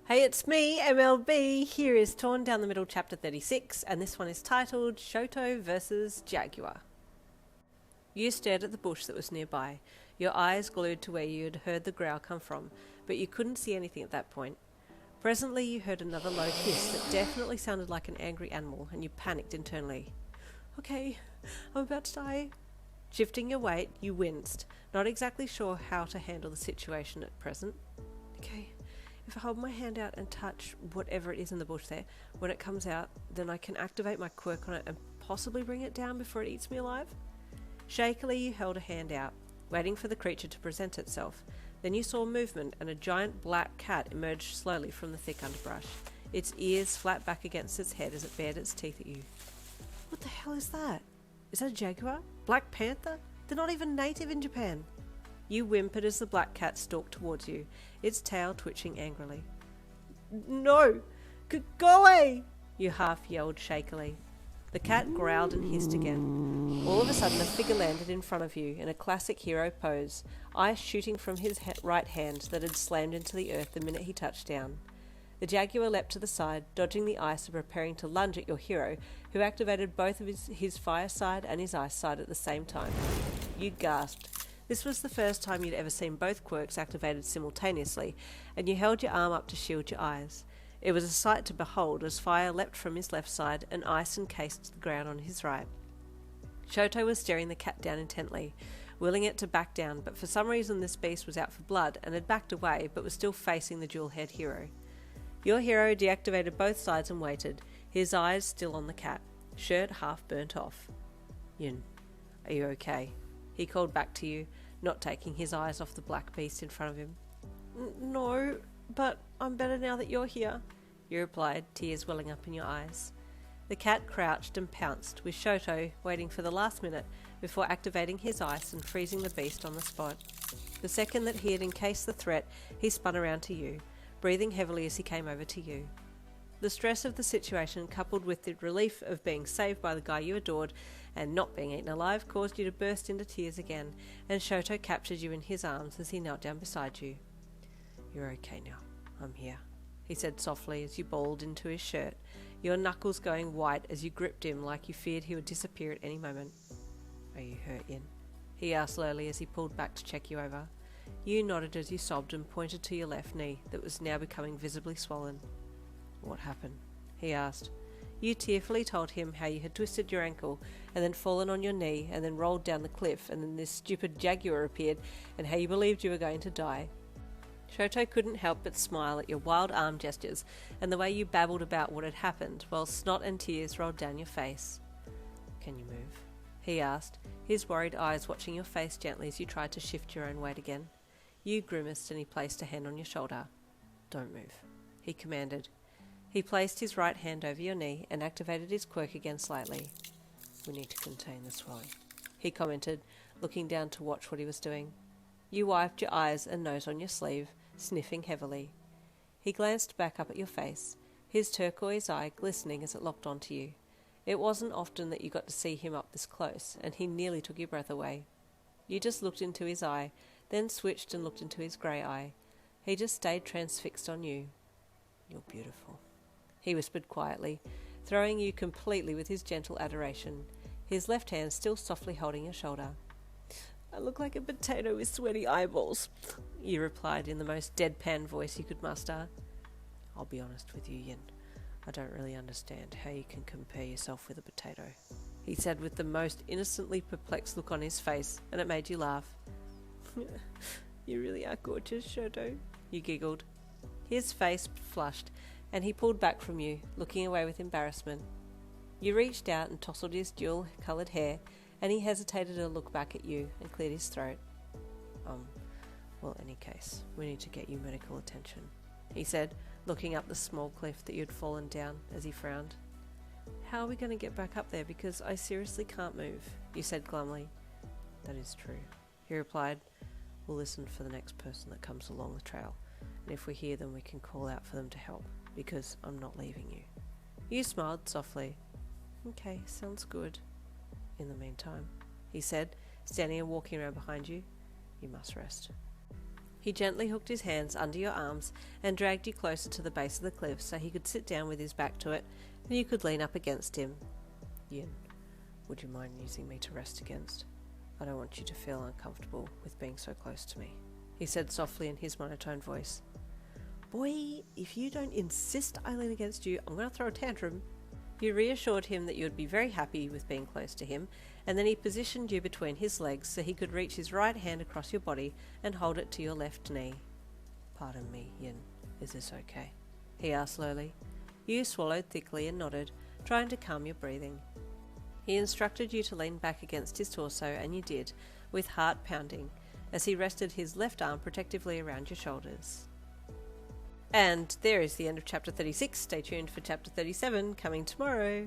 Hey, it's me, MLB. Here is Torn Down the Middle Chapter 36, and this one is titled Shoto vs. Jaguar. You stared at the bush that was nearby, your eyes glued to where you had heard the growl come from, but you couldn't see anything at that point. Presently you heard another low hiss that definitely sounded like an angry animal, and you panicked internally. Okay, I'm about to die. Shifting your weight, you winced, not exactly sure how to handle the situation at present. Okay. If I hold my hand out and touch whatever it is in the bush there, when it comes out, then I can activate my quirk on it and possibly bring it down before it eats me alive? Shakily you held a hand out, waiting for the creature to present itself. Then you saw movement and a giant black cat emerged slowly from the thick underbrush, its ears flat back against its head as it bared its teeth at you. What the hell is that? Is that a jaguar? Black panther? They're not even native in Japan. You whimpered as the black cat stalked towards you, its tail twitching angrily. No! Go away! You half yelled shakily. The cat growled and hissed again. All of a sudden a figure landed in front of you in a classic hero pose, ice shooting from his right hand that had slammed into the earth the minute he touched down. The jaguar leapt to the side, dodging the ice and preparing to lunge at your hero, who activated both of his fire side and his ice side at the same time. You gasped. This was the first time you'd ever seen both quirks activated simultaneously, and you held your arm up to shield your eyes. It was a sight to behold as fire leapt from his left side and ice encased the ground on his right. Shoto was staring the cat down intently, willing it to back down, but for some reason this beast was out for blood and had backed away but was still facing the dual-haired hero. Your hero deactivated both sides and waited, his eyes still on the cat, shirt half burnt off. Yin, are you okay? He called back to you, not taking his eyes off the black beast in front of him. No, but I'm better now that you're here, you replied, tears welling up in your eyes. The cat crouched and pounced, with Shoto waiting for the last minute before activating his ice and freezing the beast on the spot. The second that he had encased the threat, he spun around to you, breathing heavily as he came over to you. The stress of the situation, coupled with the relief of being saved by the guy you adored and not being eaten alive, caused you to burst into tears again, and Shoto captured you in his arms as he knelt down beside you. You're okay now. I'm here, he said softly as you bawled into his shirt, your knuckles going white as you gripped him like you feared he would disappear at any moment. Are you hurt, Yin? He asked slowly as he pulled back to check you over. You nodded as you sobbed and pointed to your left knee that was now becoming visibly swollen. What happened? He asked. You tearfully told him how you had twisted your ankle and then fallen on your knee and then rolled down the cliff and then this stupid jaguar appeared and how you believed you were going to die. Shoto couldn't help but smile at your wild arm gestures and the way you babbled about what had happened while snot and tears rolled down your face. Can you move? He asked, his worried eyes watching your face gently as you tried to shift your own weight again. You grimaced and he placed a hand on your shoulder. Don't move, he commanded. He placed his right hand over your knee and activated his quirk again slightly. We need to contain the swelling, he commented, looking down to watch what he was doing. You wiped your eyes and nose on your sleeve, sniffing heavily. He glanced back up at your face, his turquoise eye glistening as it locked onto you. It wasn't often that you got to see him up this close, and he nearly took your breath away. You just looked into his eye, then switched and looked into his grey eye. He just stayed transfixed on you. You're beautiful, he whispered quietly, throwing you completely with his gentle adoration, his left hand still softly holding your shoulder. I look like a potato with sweaty eyeballs, you replied in the most deadpan voice you could muster. I'll be honest with you, Yin. I don't really understand how you can compare yourself with a potato, he said with the most innocently perplexed look on his face, and it made you laugh. You really are gorgeous, Shoto, you giggled. His face flushed, and he pulled back from you, looking away with embarrassment. You reached out and tousled his dual-coloured hair, and he hesitated to look back at you and cleared his throat. Well, in any case, we need to get you medical attention, he said, looking up the small cliff that you had fallen down as he frowned. How are we going to get back up there, because I seriously can't move, you said glumly. That is true, he replied. We'll listen for the next person that comes along the trail, and if we hear them we can call out for them to help, because I'm not leaving you. You smiled softly. Okay, sounds good. In the meantime, he said, standing and walking around behind you, you must rest. He He gently hooked his hands under your arms and dragged you closer to the base of the cliff so he could sit down with his back to it and you could lean up against him. Yin, would you mind using me to rest against? I don't want you to feel uncomfortable with being so close to me, he said softly in his monotone voice. Boy, if you don't insist I lean against you, I'm going to throw a tantrum. You reassured him that you would be very happy with being close to him, and then he positioned you between his legs so he could reach his right hand across your body and hold it to your left knee. Pardon me, Yin, is this okay? He asked slowly. You swallowed thickly and nodded, trying to calm your breathing. He instructed you to lean back against his torso, and you did, with heart pounding, as he rested his left arm protectively around your shoulders. And there is the end of chapter 36. Stay tuned for chapter 37 coming tomorrow.